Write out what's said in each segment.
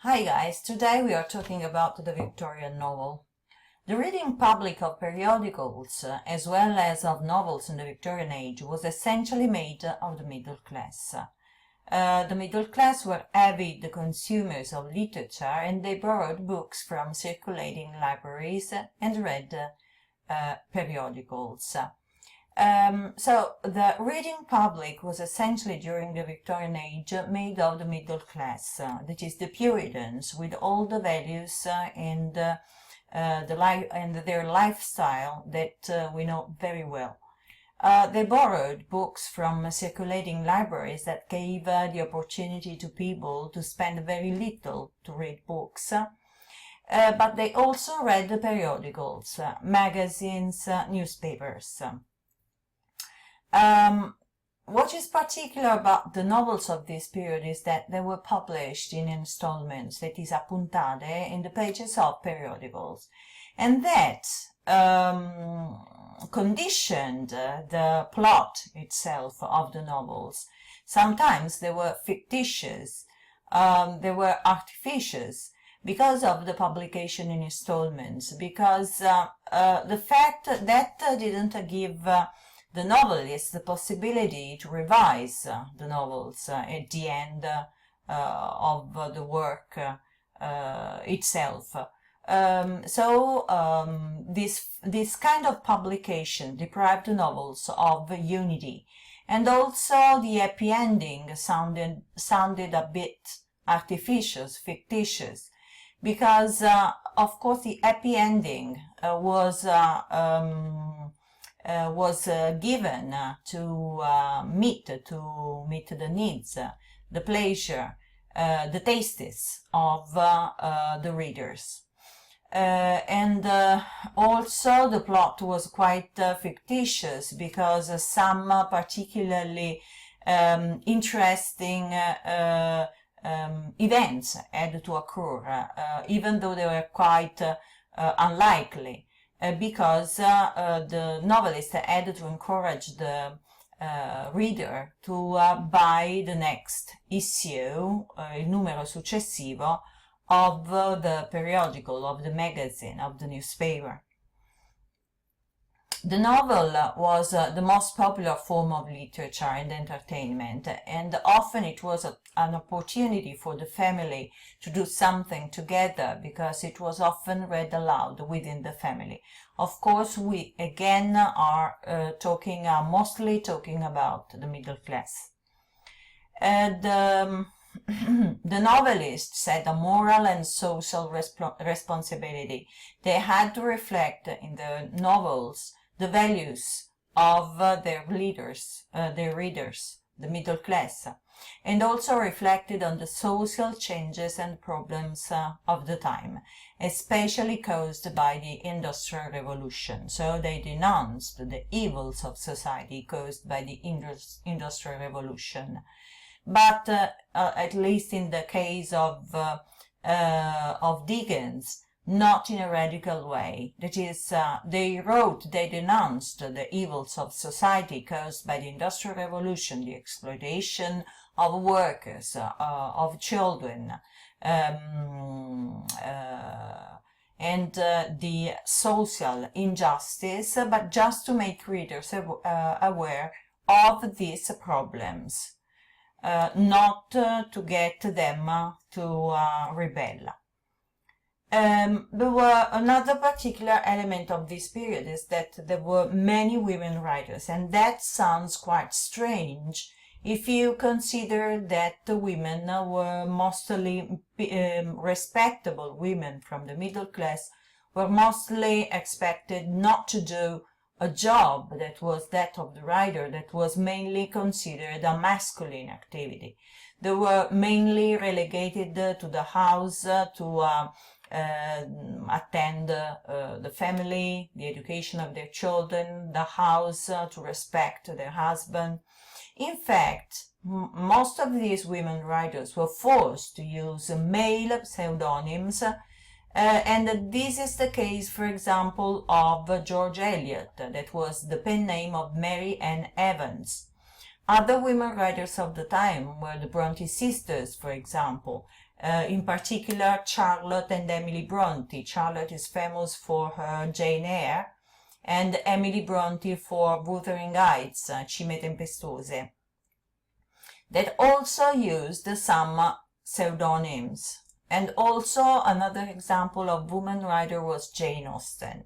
Hi guys, today we are talking about the Victorian novel. The reading public of periodicals, as well as of novels in the Victorian age, was essentially made of the middle class. The middle class were avid consumers of literature, and they borrowed books from circulating libraries and read periodicals. So the reading public was essentially during the Victorian age made of the middle class, that is the Puritans, with all the values and their lifestyle that we know very well. They borrowed books from circulating libraries that gave the opportunity to people to spend very little to read books. But they also read the periodicals, magazines, newspapers. What is particular about the novels of this period is that they were published in installments, that is, a puntate, in the pages of periodicals. And that conditioned the plot itself of the novels. Sometimes they were fictitious, they were artificious, because of the publication in installments, because the fact that didn't give the novelist the possibility to revise the novels at the end of the work itself. This kind of publication deprived the novels of unity, and also the happy ending sounded a bit artificial, fictitious, because of course the happy ending was given to meet the needs, the pleasure, the tastes of the readers. And also the plot was quite fictitious, because some particularly interesting events had to occur, even though they were quite unlikely. Because the novelist had to encourage the reader to buy the next issue, il numero successivo, of the periodical, of the magazine, of the newspaper. The novel was the most popular form of literature and entertainment, and often it was an opportunity for the family to do something together, because it was often read aloud within the family. Of course, we again are mostly talking about the middle class. The novelists had a moral and social responsibility. They had to reflect in their novels the values of their readers, the middle class, and also reflected on the social changes and problems of the time, especially caused by the Industrial Revolution. So they denounced the evils of society caused by the Industrial Revolution. But at least in the case of Dickens, not in a radical way. That is, they denounced the evils of society caused by the Industrial Revolution, the exploitation of workers, of children, and the social injustice, but just to make readers aware of these problems, not to get them to rebel. There were another particular element of this period is that there were many women writers, and that sounds quite strange if you consider that the women were mostly respectable women from the middle class, were mostly expected not to do a job that was that of the writer, that was mainly considered a masculine activity. They were mainly relegated to the house, to attend the family, the education of their children, the house, to respect their husband. In fact, most of these women writers were forced to use male pseudonyms, and this is the case, for example, of George Eliot, that was the pen name of Mary Ann Evans. Other women writers of the time were the Bronte sisters, for example, in particular Charlotte and Emily Bronte. Charlotte is famous for her Jane Eyre, and Emily Bronte for Wuthering Heights, Cime Tempestose, that also used some pseudonyms. And also another example of woman writer was Jane Austen.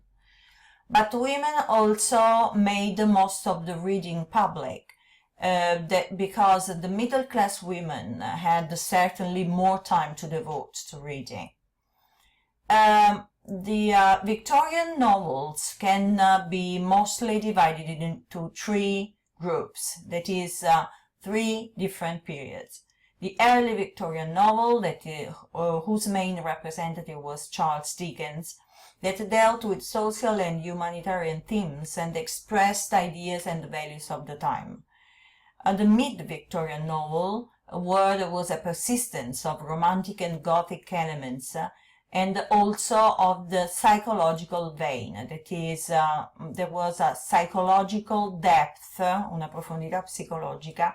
But women also made the most of the reading public, because the middle class women had certainly more time to devote to reading. The Victorian novels can be mostly divided into three groups, that is, three different periods. The early Victorian novel, whose main representative was Charles Dickens, that dealt with social and humanitarian themes and expressed ideas and values of the time. The mid-Victorian novel, where there was a persistence of romantic and Gothic elements, and also of the psychological vein, that is, there was a psychological depth, una profondità psicologica,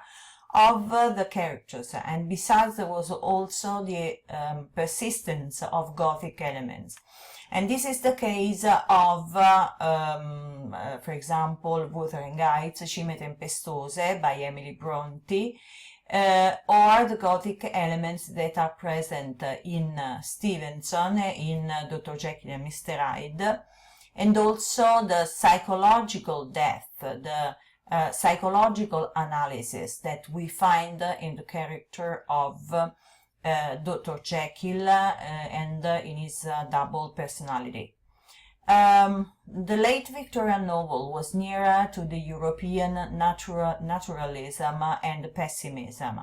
of the characters, and besides there was also the persistence of Gothic elements. And this is the case of, for example, Wuthering Heights, Cime Tempestose by Emily Bronte, or the Gothic elements that are present in Stevenson, in Dr. Jekyll and Mr. Hyde, and also the psychological depth, the psychological analysis that we find in the character of Dr. Jekyll and in his double personality. The late Victorian novel was nearer to the European naturalism and pessimism.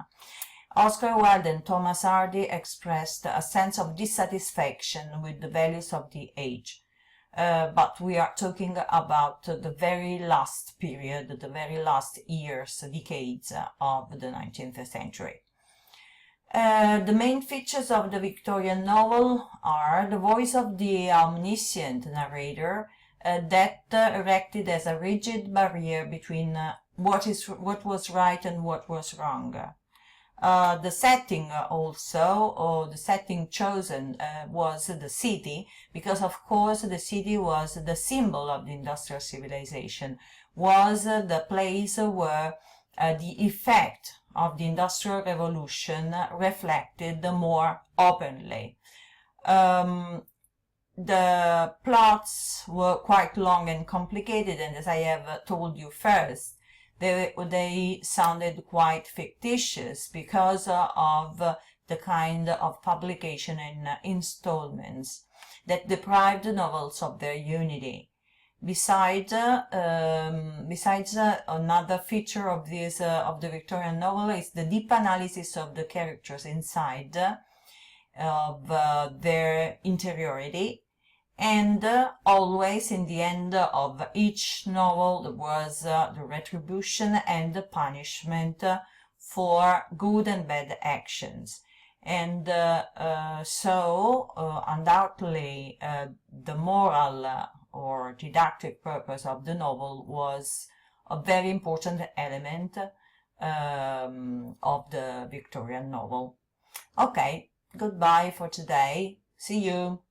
Oscar Wilde and Thomas Hardy expressed a sense of dissatisfaction with the values of the age. But we are talking about the very last period, the very last years, decades of the 19th century. The main features of the Victorian novel are the voice of the omniscient narrator that erected as a rigid barrier between what was right and what was wrong. The setting also, or the setting chosen was the city, because of course the city was the symbol of the industrial civilization, was the place where the effect of the Industrial Revolution reflected more openly. The plots were quite long and complicated, and as I have told you first, they sounded quite fictitious because of the kind of publication in installments that deprived the novels of their unity. Besides, another feature of this of the Victorian novel is the deep analysis of the characters inside, of their interiority, and always in the end of each novel there was the retribution and the punishment for good and bad actions. And so undoubtedly the moral or didactic purpose of the novel was a very important element of the Victorian novel. Okay, goodbye for today. See you.